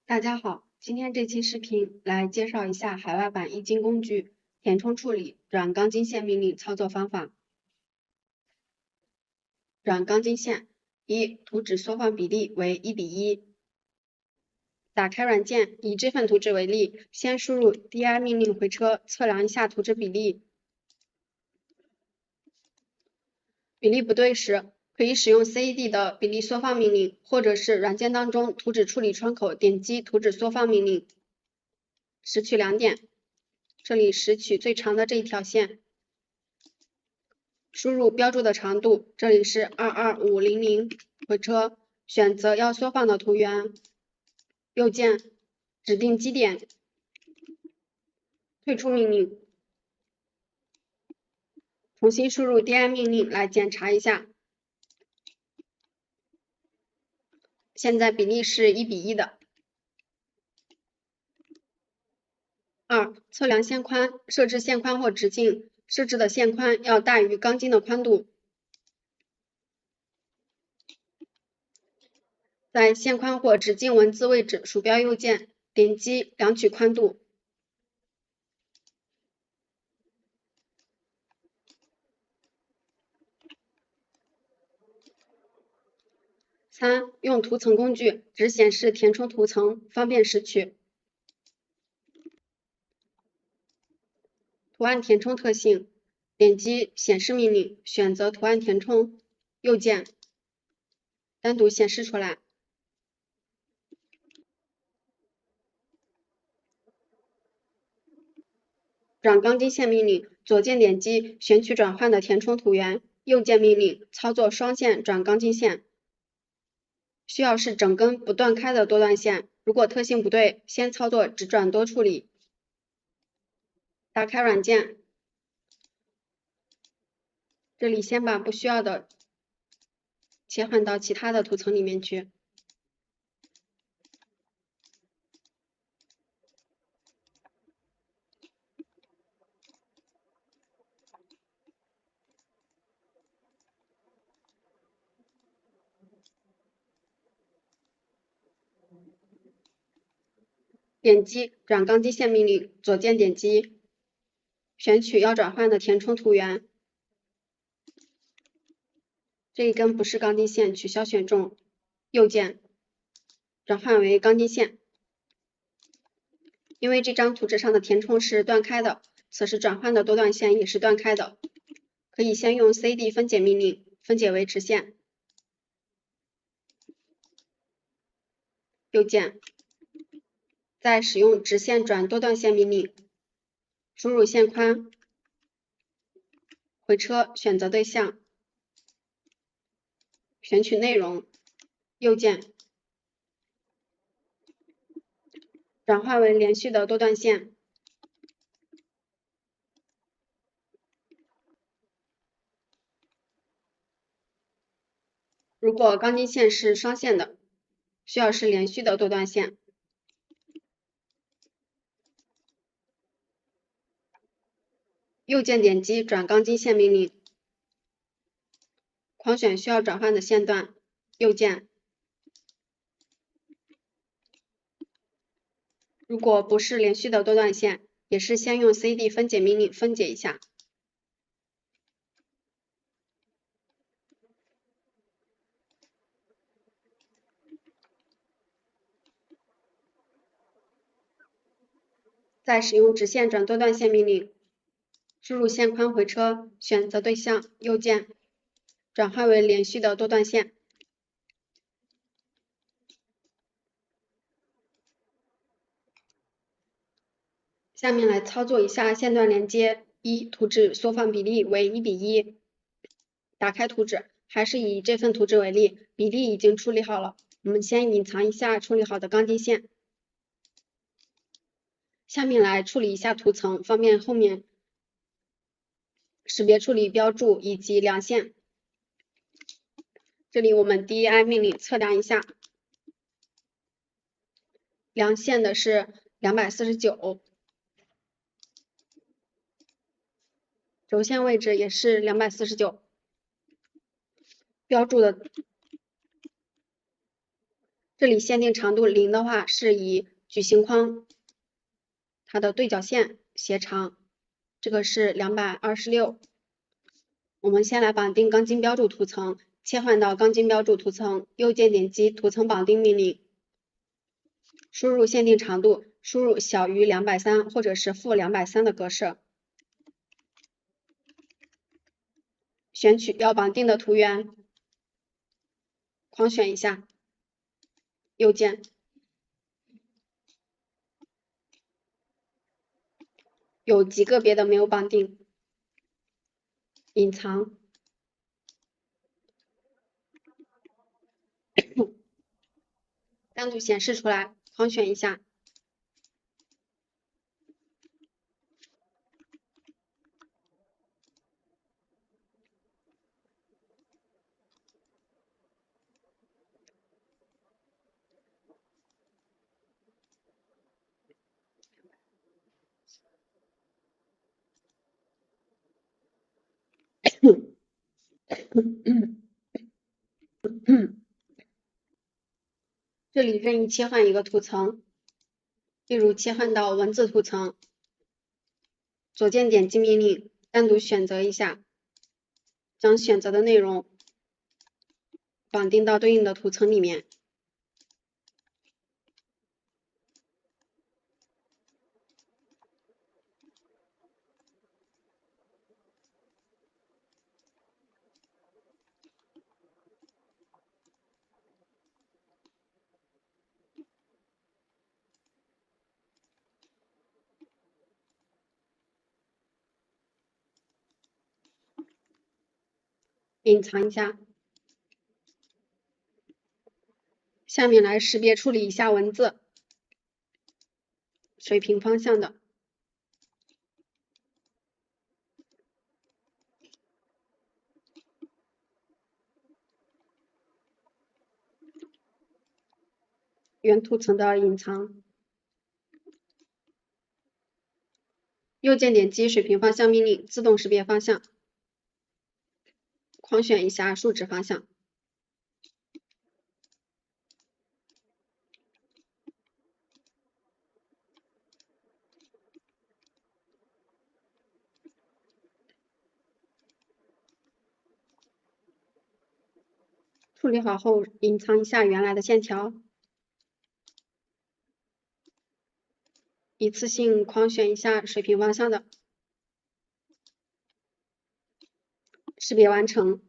大家好，今天这期视频来介绍一下海外版易经工具填充处理软钢筋线命令操作方法。软钢筋线一，图纸缩放比例为1:1。打开软件，以这份图纸为例，先输入 DI 命令回车，测量一下图纸比例。比例不对时，可以使用 CAD 的比例缩放命令，或者是软件当中图纸处理窗口点击图纸缩放命令。拾取2点，这里拾取最长的这一条线，输入标注的长度，这里是22500，回车，选择要缩放的图源，右键指定基点，退出命令，重新输入 DI 命令来检查一下。现在比例是1:1的。2. 测量线宽，设置线宽或直径，设置的线宽要大于钢筋的宽度。在线宽或直径文字位置，鼠标右键点击量取宽度。3. 用图层工具，只显示填充图层，方便拾取。图案填充特性，点击显示命令，选择图案填充，右键单独显示出来。软钢筋线命令，左键点击选取转换的填充图源，右键命令操作双线转钢筋线。需要是整根不断开的多段线，如果特性不对，先操作只转多处理。打开软件，这里先把不需要的切换到其他的图层里面去。点击转钢筋线命令，左键点击选取要转换的填充图源。这一根不是钢筋线，取消选中，右键转换为钢筋线。因为这张图纸上的填充是断开的，此时转换的多段线也是断开的，可以先用 CD 分解命令分解为直线。右键再使用直线转多段线命令，输入线宽，回车选择对象，选取内容，右键转换为连续的多段线。如果钢筋线是双线的，需要是连续的多段线。右键点击转钢筋线命令，狂选需要转换的线段，右键。如果不是连续的多段线，也是先用 CD 分解命令分解一下。再使用直线转多段线命令，输入线宽回车，选择对象，右键转换为连续的多段线。下面来操作一下线段连接。一，图纸缩放比例为1:1。打开图纸，还是以这份图纸为例，比例已经处理好了。我们先隐藏一下处理好的钢筋线。下面来处理一下图层，方便后面识别处理标注以及量线。这里我们 DI 命令测量一下，量线的是249，轴线位置也是249，标注的这里限定长度0的话，是以矩形框它的对角线斜长，这个是226。我们先来绑定钢筋标注图层，切换到钢筋标注图层，右键点击图层绑定命令，输入限定长度，输入小于230或者是-230的格式，选取要绑定的图源，框选一下，右键，有极个别的没有绑定，隐藏，单独显示出来，框选一下。这里任意切换一个图层，例如切换到文字图层，左键点击命令，单独选择一下，将选择的内容绑定到对应的图层里面。隐藏一下，下面来识别处理一下文字，水平方向的，原图层的隐藏，右键点击水平方向命令，自动识别方向，框选一下竖指方向。处理好后，隐藏一下原来的线条，一次性框选一下水平方向的，识别完成。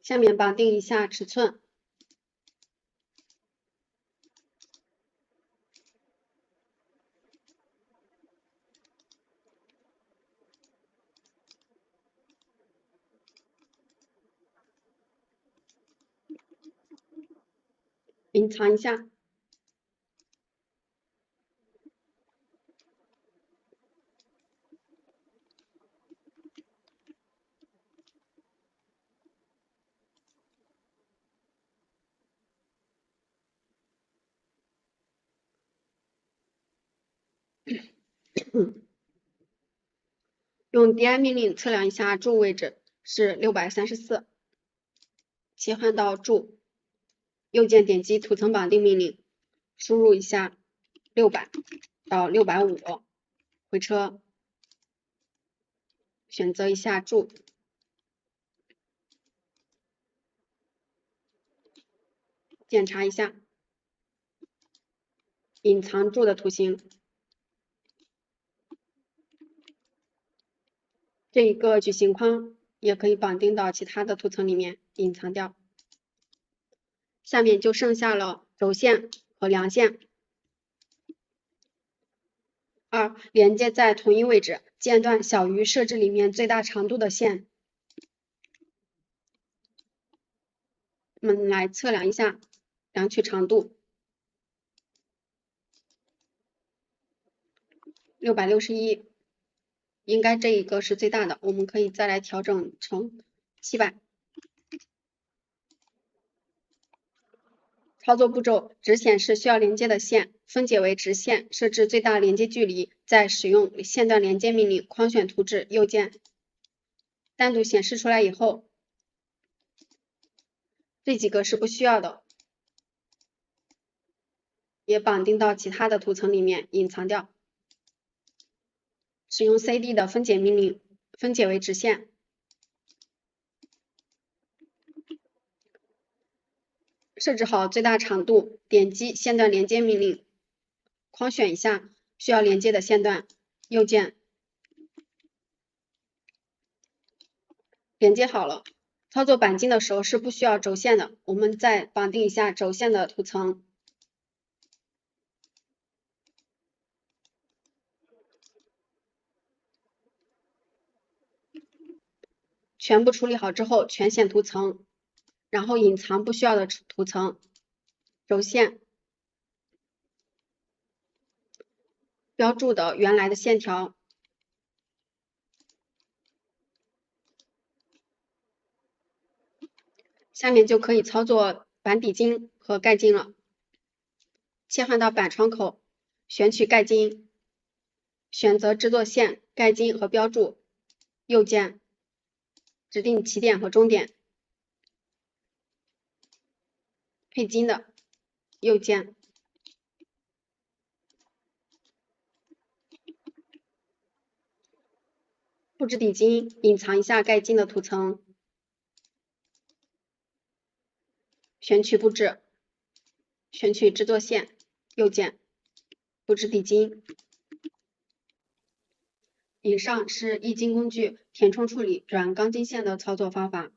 下面绑定一下尺寸，隐藏一下。用 DI 命令测量一下柱位置是634，切换到柱，右键点击图层绑定命令，输入一下600到650，回车，选择一下柱，检查一下，隐藏柱的图形。这一个矩形框也可以绑定到其他的图层里面，隐藏掉。下面就剩下了轴线和梁线。2、连接在同一位置，间断小于设置里面最大长度的线。我们来测量一下，量取长度661，应该这一个是最大的，我们可以再来调整成700。操作步骤：只显示需要连接的线，分解为直线，设置最大连接距离，再使用线段连接命令框选图纸右键。单独显示出来以后，这几个是不需要的，也绑定到其他的图层里面，隐藏掉。使用 CD 的分解命令，分解为直线。设置好最大长度，点击线段连接命令，框选一下需要连接的线段，右键。连接好了。操作钣金的时候是不需要轴线的，我们再绑定一下轴线的图层。全部处理好之后，全显图层，然后隐藏不需要的图层，轴线，标注的原来的线条。下面就可以操作钣底金和盖金了。切换到钣窗口，选取盖金，选择制作线、盖金和标注，右键，指定起点和终点。配金的，右键。布置底金，隐藏一下盖金的图层。选取布置，选取制作线，右键，布置底金。以上是易金工具填充处理转钢筋线的操作方法。